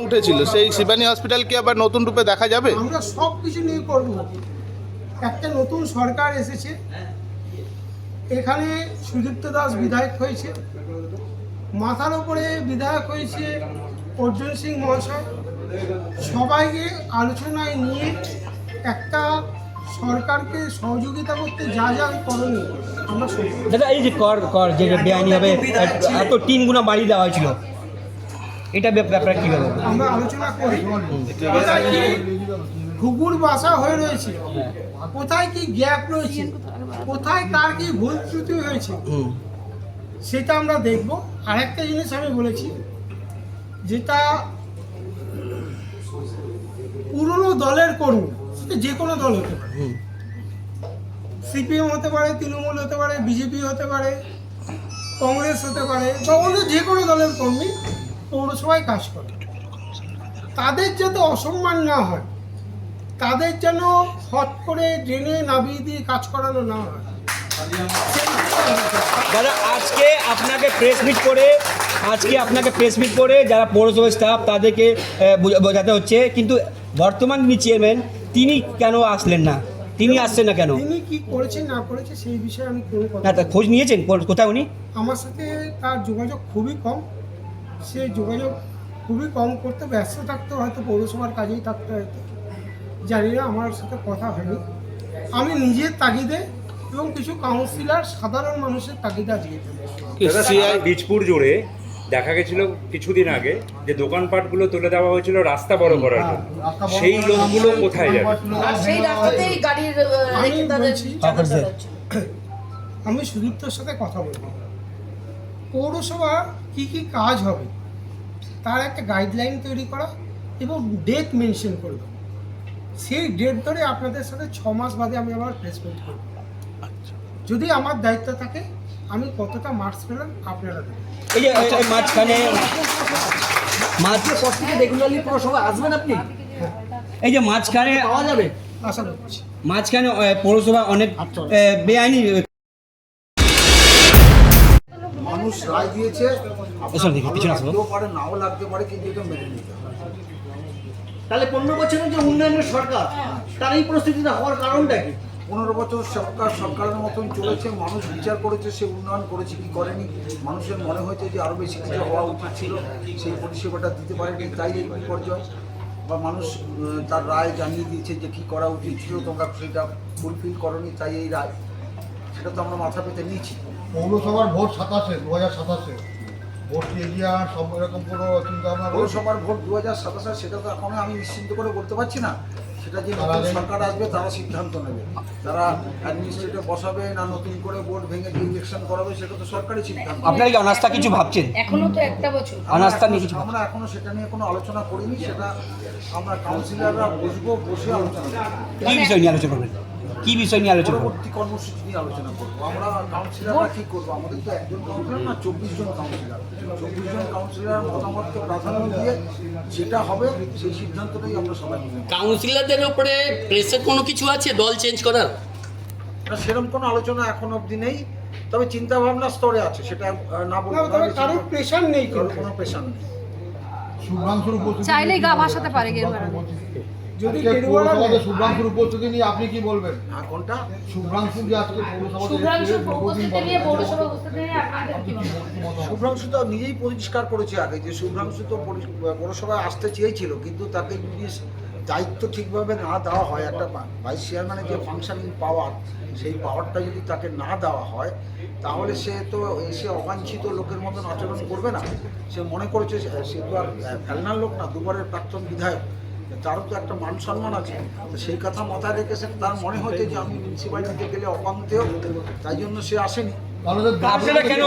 উঠেছিল সেই শিবানী হসপিটালকে আবার নতুন রূপে দেখা যাবে। আমরা সব কিছু নিয়ে করব। একটা নতুন সরকার এসেছে, এখানে সুদীপ্ত দাস বিধায়ক হয়েছে, মাথার উপরে বিধায়ক হয়েছে অর্জুন সিং মহাশয়। সবাইকে আলোচনায় নিয়ে একটা সরকারকে সহযোগিতা করতে যা যা করণীয় আমরা দাদা, এই যে কর যে বেআইনিভাবে এত 3 গুণা বাড়ি দেওয়া হয়েছিল, এটা ব্যাপারে কি হবে? আমরা আলোচনা করি। কোথায় কি ঘুঘুর বাসা হয়ে রয়েছে, কোথায় কি গ্যাপ রয়েছে, কোথায় কার কি ভুল ত্রুটি হয়েছে, সেটা আমরা দেখব। আরেকটা জিনিস আমি বলেছি, যেটা পুরনো দলের কর্মী, সেটা যে কোনো দল হতে পারে, সিপিএম হতে পারে, তৃণমূল হতে পারে, বিজেপি হতে পারে, কংগ্রেস হতে পারে, বা অন্য যে কোনো দলের কর্মী পৌরসভায় কাজ করে, তাদের যাতে অসম্মান না হয়, তাদের যেন হট করে ড্রেনে নামিয়ে দিয়ে কাজ করানো না হয়। দাদা, আজকে আপনাকে প্রেস মিট করে যারা পৌরসভার স্টাফ তাদেরকে বোঝাতে হচ্ছে, কিন্তু বর্তমান যিনি চেয়ারম্যান তিনি কেন আসলেন না? তিনি আসছেন না কেন? তিনি কি করেছেন না করেছে সেই বিষয়ে আমি কোনো কথা না, খোঁজ নিয়েছেন কোথায় উনি? আমার সাথে তার যোগাযোগ খুবই কম। সে যোগাযোগ খুবই কম করতে ব্যস্ত থাকতো, হয়তো পৌরসভার কাজেই থাকতো, হয়তো জানি না, আমার সাথে কথা হয়নি। আমি নিজের তাগিদে এবং কিছু কাউন্সিলর সাধারণ মানুষের তাগিদে আজকে বীজপুর জুড়ে দেখা গেছিল কিছুদিন আগে যে দোকানপাটগুলো তুলে দেওয়া হয়েছিল রাস্তা বড় করার জন্য, সেই লোকগুলো কোথায় যাবে? আমি সুদীপ্তর সাথে কথা বলবো, পৌরসভা কি কি কাজ হবে তার একটা গাইডলাইন তৈরি করা এবং ডেট মেনশন করে দেবো। সেই ডেট ধরে আপনাদের সাথে 6 মাস বাদে আমি আবার প্লেসমেন্ট করব। যদি আমার দায়িত্ব থাকে, আমি কতটা মার্কস পেলাম আপনারা দেবেন। এই যে মাঝখানে পৌরসভা আসবেন আপনি, এই যে মাঝখানে পাওয়া যাবে, আশা করছি মাঝখানে পৌরসভা অনেক বেআইনি মানুষ রায় দিয়েছে, লাগতেও পারে নাও লাগতে পারে, কিন্তু এটা মেনে নিতে হবে। তাহলে 15 বছরের যে উন্নয়নের সরকার, তার এই পরিস্থিতিটা হওয়ার কারণটা কি? 15 বছর সরকারের মতন চলেছে, মানুষ বিচার করেছে সে উন্নয়ন করেছে কি করেনি। মানুষের মনে হয়েছে যে আরও বেশি কিছু হওয়া উচিত ছিল, সেই পরিষেবাটা দিতে পারেনি, তাই এই বিপর্যয়। বা মানুষ তার রায় জানিয়ে দিয়েছে যে কী করা উচিত ছিল, তোমরা সেটা ফুলফিল করনি, তাই এই রায়। সেটা তো আমরা মাথা পেতে নিয়েছি। পৌরসভার ভোট 2027 ভোট এগিয়ে সব এরকম কোনো চিন্তা ভাবনা? পৌরসভার ভোট 2027, সেটা তো এখনো আমি নিশ্চিন্ত করে বলতে পারছি না। সেটা যে নতুন সরকার আসবে তারা সিদ্ধান্ত নেবে, তারা অ্যাডমিনিস্ট্রেটর বসাবে না নতুন করে ভোট ভেঙে দিয়ে ইলেকশন করাবে, সেটা তো সরকারি সিদ্ধান্ত। আপনারা কি অনাস্থা কিছু ভাবছেন? এখনো তো একটা বছর অনাস্থা নিয়ে কিছু আমরা এখনো সেটা নিয়ে কোনো আলোচনা করিনি। সেটা আমরা কাউন্সিলররা বসে আলোচনা করব। কি বিষয় নিয়ে আলোচনা করবেন? কি বিষয় নিয়ে আলোচনা করবেন? পরবর্তী কর্মসূচি নিয়ে আলোচনা করবো। আমরা কাউন্সিলররা কী করবো, আমাদের তো একজন কাউন্সিলর না, 24 জন কাউন্সিলর। 24 জন কাউন্সিলরের মতামতকে প্রাধান্য দিয়ে যেটা হবে সেই সিদ্ধান্তটাই আমরা সবাই নেব। কাউন্সিলরদের উপরে প্রেসের কোনো কিছু আছে দল চেঞ্জ করার? না, সেরকম কোনো আলোচনা এখন অবধি নেই, তবে চিন্তা ভাবনার স্তরে আছে, সেটা না বলতে কারো প্রেশার নেই, কোনো প্রেশার নেই। শুভ্রাংশুর উপস্থিতি চাইলেই গা ভাসাতে পারে যদি শুভ্রাংশুর উপস্থিতি নিয়ে আপনি কি বলবেন? কোনটা? শুভ্রাংশু যে আজকে শুভ্রাংশু তো নিজেই পরিষ্কার করেছে আগে যে শুভ্রাংশু তো পৌরসভায় আসতে চেয়েছিল, কিন্তু তাকে যদি দায়িত্ব ঠিকভাবে না দেওয়া হয়, একটা ভাইস চেয়ারম্যানের যে ফাংশনিং পাওয়ার, সেই পাওয়ারটা যদি তাকে না দেওয়া হয়, তাহলে সে তো এসে অবাঞ্ছিত লোকের মতন আচরণ করবে না। সে মনে করেছে সে তো আর ফেলনার লোক না, দুবারের প্রাক্তন বিধায়ক, তারও তো একটা মান সম্মান আছে, তো সেই কথা মাথায় রেখেছে। তার মনে হয়েছে যে আমি মিউনিসিপ্যালিটিতে গেলে অপান্তেও, তাই জন্য সে আসেনি। তাহলে তো আপনারা কেন